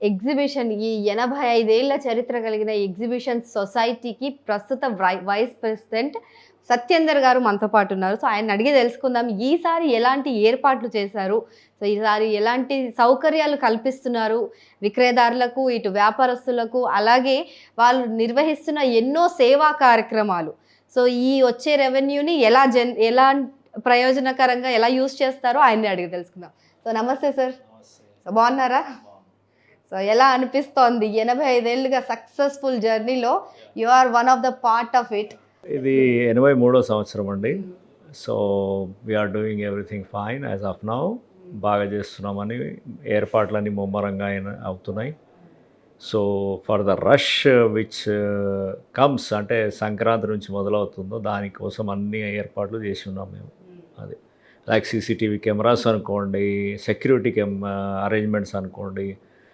Exhibition ఈ 85 ఏళ్ల చరిత్ర కలిగిన ఎగ్జిబిషన్ సొసైటీకి ప్రస్తుత వైస్ ప్రెసిడెంట్ సత్యేందర్ గారు మనతో పాటు ఉన్నారు. సో ఆయన్ని అడిగి తెలుసుకుందాం ఈసారి ఎలాంటి ఏర్పాట్లు చేశారు, సో ఈసారి ఎలాంటి సౌకర్యాలు కల్పిస్తున్నారు విక్రయదారులకు, ఇటు వ్యాపారస్తులకు, అలాగే వాళ్ళు నిర్వహిస్తున్న ఎన్నో సేవా కార్యక్రమాలు. సో ఈ వచ్చే రెవెన్యూని ఎలా ప్రయోజనకరంగా ఎలా యూజ్ చేస్తారో ఆయన్ని అడిగి తెలుసుకుందాం. సో నమస్తే సార్. సో బాగున్నారా? సో ఎలా అనిపిస్తోంది 85 ఏళ్ళుగా సక్సెస్ఫుల్ జర్నీలో you are one of the part of it? ఇది 83వ సంవత్సరం అండి. So we are doing everything fine as of now. బాగా చేస్తున్నామని ఏర్పాట్లన్నీ ముమ్మరంగా అవుతున్నాయి. So for the rush which comes, అంటే సంక్రాంతి నుంచి మొదలవుతుందో దానికోసం అన్ని ఏర్పాట్లు చేసి ఉన్నాం మేము. అది లైక్ సీసీటీవీ కెమెరాస్ అనుకోండి, సెక్యూరిటీ అరేంజ్మెంట్స్ అనుకోండి,